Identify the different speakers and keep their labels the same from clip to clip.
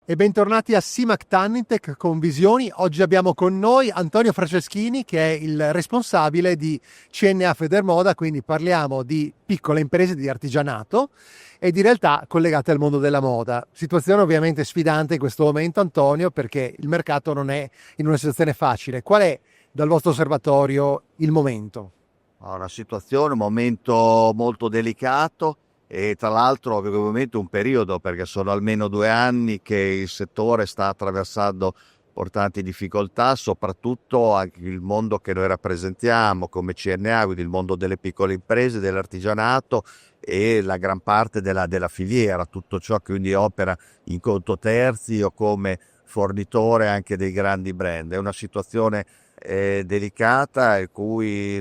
Speaker 1: E bentornati a Simac Tannintech con Visioni. Oggi abbiamo con noi Antonio Franceschini, che è il responsabile di CNA Federmoda, quindi parliamo di piccole imprese di artigianato e di realtà collegate al mondo della moda. Situazione ovviamente sfidante in questo momento, Antonio, perché il mercato non è in una situazione facile. Qual è, dal vostro osservatorio, il momento?
Speaker 2: Una situazione, un momento molto delicato e tra l'altro ovviamente un periodo, perché sono almeno 2 anni che il settore sta attraversando importanti difficoltà, soprattutto anche il mondo che noi rappresentiamo come CNA, quindi il mondo delle piccole imprese, dell'artigianato e la gran parte della filiera, tutto ciò che quindi opera in conto terzi o come fornitore anche dei grandi brand. È una situazione delicata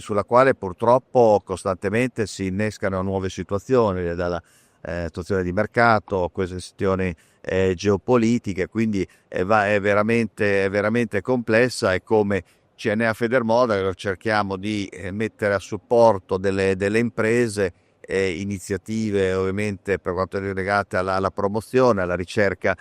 Speaker 2: sulla quale purtroppo costantemente si innescano nuove situazioni, dalla situazione di mercato, questioni geopolitiche, quindi è veramente complessa e come CNA Federmoda cerchiamo di mettere a supporto delle imprese iniziative ovviamente per quanto è legate alla promozione, alla ricerca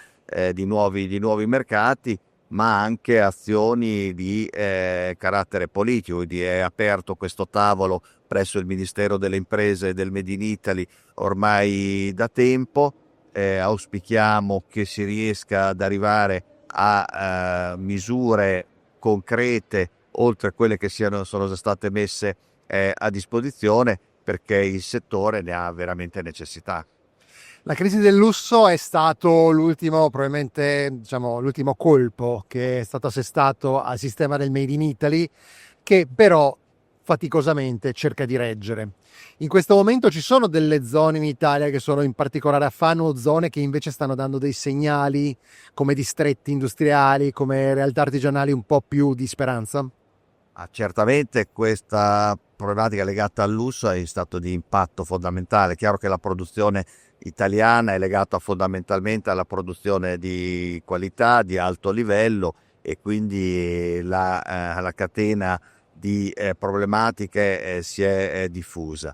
Speaker 2: di nuovi mercati, ma anche azioni di carattere politico. È aperto questo tavolo presso il Ministero delle Imprese e del Made in Italy ormai da tempo. Auspichiamo che si riesca ad arrivare a misure concrete oltre a quelle che sono già state messe a disposizione, perché il settore ne ha veramente necessità.
Speaker 1: La crisi del lusso è stato l'ultimo, probabilmente, diciamo, l'ultimo colpo che è stato assestato al sistema del Made in Italy, che però faticosamente cerca di reggere. In questo momento ci sono delle zone in Italia che sono in particolare affanno, o zone che invece stanno dando dei segnali come distretti industriali, come realtà artigianali un po' più di speranza?
Speaker 2: Certamente questa problematica legata al lusso è in stato di impatto fondamentale. È chiaro che la produzione italiana è legata fondamentalmente alla produzione di qualità, di alto livello, e quindi la catena di problematiche si è diffusa.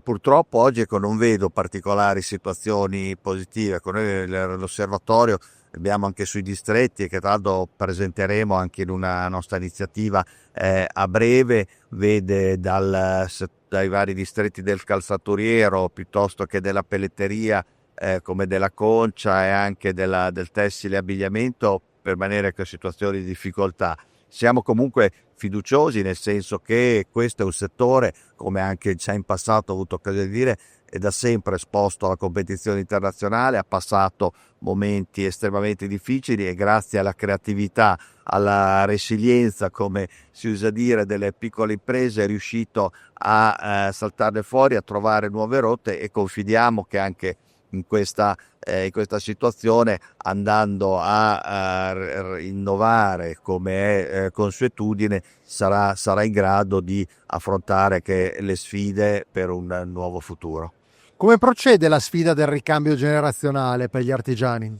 Speaker 2: Purtroppo oggi non vedo particolari situazioni positive. Con noi l'osservatorio abbiamo anche sui distretti, e che tra l'altro presenteremo anche in una nostra iniziativa a breve, vede dai vari distretti del calzaturiero piuttosto che della pelletteria, come della concia e anche del tessile e abbigliamento, permanere con situazioni di difficoltà. Siamo comunque fiduciosi, nel senso che questo è un settore, come anche già in passato ho avuto occasione di dire, è da sempre esposto alla competizione internazionale, ha passato momenti estremamente difficili e grazie alla creatività, alla resilienza, come si usa dire, delle piccole imprese è riuscito a saltarne fuori, a trovare nuove rotte, e confidiamo che anche in questa situazione, andando a innovare come è consuetudine, sarà in grado di affrontare che le sfide per un nuovo futuro.
Speaker 1: Come procede la sfida del ricambio generazionale per gli artigiani?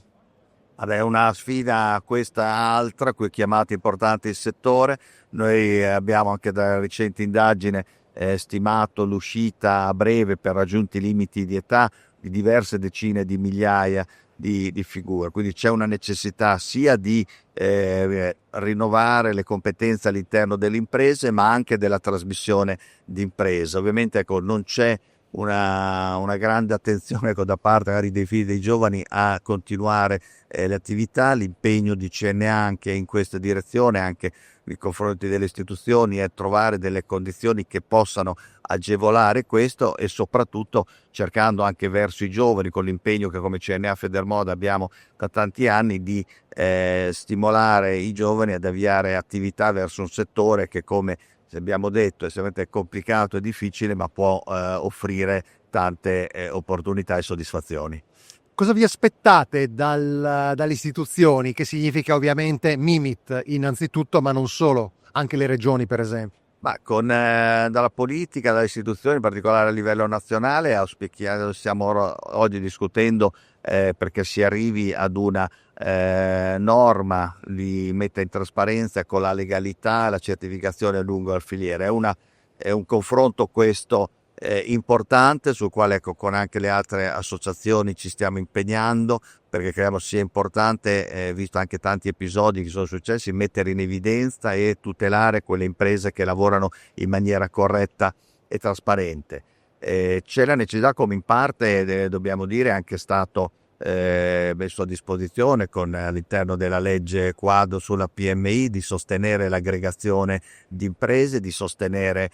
Speaker 2: È una sfida questa altra, cui è chiamato importante il settore. Noi abbiamo anche da recenti indagini stimato l'uscita a breve, per raggiunti limiti di età, di diverse decine di migliaia di figure. Quindi c'è una necessità sia di rinnovare le competenze all'interno delle imprese, ma anche della trasmissione di impresa. Ovviamente non c'è una grande attenzione da parte magari dei figli dei giovani a continuare le attività. L'impegno di CNA anche in questa direzione, anche nei confronti delle istituzioni, è trovare delle condizioni che possano agevolare questo, e soprattutto cercando anche verso i giovani, con l'impegno che come CNA Federmoda abbiamo da tanti anni, di stimolare i giovani ad avviare attività verso un settore che, come abbiamo detto, è estremamente complicato e difficile, ma può offrire tante opportunità e soddisfazioni.
Speaker 1: Cosa vi aspettate dalle istituzioni, che significa ovviamente Mimit innanzitutto, ma non solo, anche le regioni per esempio?
Speaker 2: Ma dalla politica, dalle istituzioni, in particolare a livello nazionale, stiamo oggi discutendo perché si arrivi ad una norma di metta in trasparenza con la legalità e la certificazione lungo la filiera. È un confronto questo importante, sul quale ecco, con anche le altre associazioni ci stiamo impegnando, perché crediamo sia importante, visto anche tanti episodi che sono successi, mettere in evidenza e tutelare quelle imprese che lavorano in maniera corretta e trasparente. C'è la necessità, come in parte dobbiamo dire, anche stato messo a disposizione all'interno della legge quadro sulla PMI, di sostenere l'aggregazione di imprese, di sostenere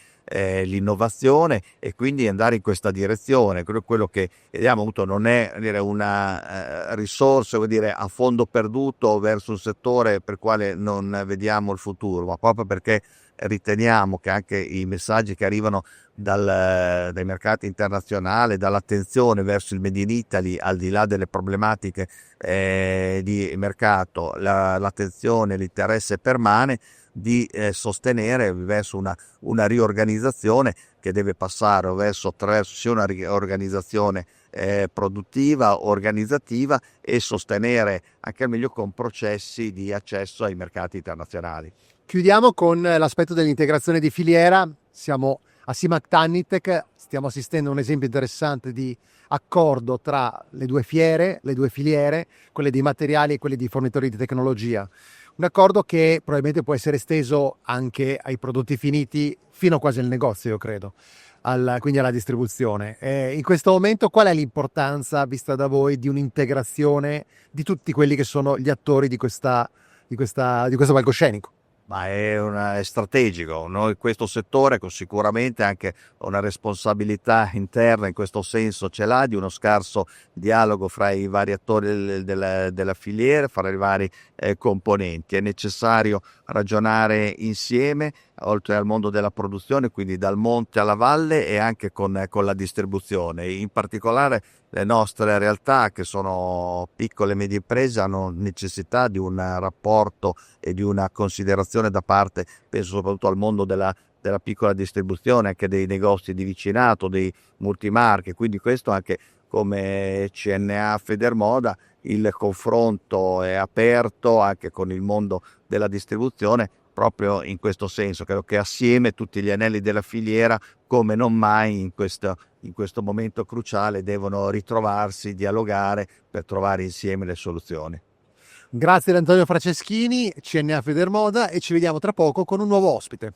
Speaker 2: l'innovazione e quindi andare in questa direzione. Quello che vediamo appunto non è una risorsa a fondo perduto verso un settore per il quale non vediamo il futuro, ma proprio perché riteniamo che anche i messaggi che arrivano dai mercati internazionali, dall'attenzione verso il Made in Italy, al di là delle problematiche di mercato, l'attenzione, l'interesse permane di sostenere verso una riorganizzazione che deve passare verso sia una riorganizzazione produttiva, organizzativa, e sostenere anche al meglio con processi di accesso ai mercati internazionali.
Speaker 1: Chiudiamo con l'aspetto dell'integrazione di filiera. Siamo a Simac Tannitech, stiamo assistendo a un esempio interessante di accordo tra le due filiere, quelle dei materiali e quelle di fornitori di tecnologia. Un accordo che probabilmente può essere esteso anche ai prodotti finiti, fino quasi al negozio, io credo, quindi alla distribuzione. In questo momento qual è l'importanza, vista da voi, di un'integrazione di tutti quelli che sono gli attori di questo palcoscenico?
Speaker 2: Ma è strategico. Noi questo settore sicuramente anche una responsabilità interna in questo senso ce l'ha, di uno scarso dialogo fra i vari attori della filiera, fra i vari componenti. È necessario ragionare insieme, oltre al mondo della produzione, quindi dal monte alla valle, e anche con la distribuzione. In particolare le nostre realtà, che sono piccole e medie imprese, hanno necessità di un rapporto e di una considerazione da parte, penso soprattutto al mondo della piccola distribuzione, anche dei negozi di vicinato, dei multimarche. Quindi questo anche come CNA Federmoda, il confronto è aperto anche con il mondo della distribuzione, proprio in questo senso. Credo che assieme tutti gli anelli della filiera, come non mai in questo momento cruciale, devono ritrovarsi, dialogare per trovare insieme le soluzioni.
Speaker 1: Grazie ad Antonio Franceschini, CNA Federmoda, e ci vediamo tra poco con un nuovo ospite.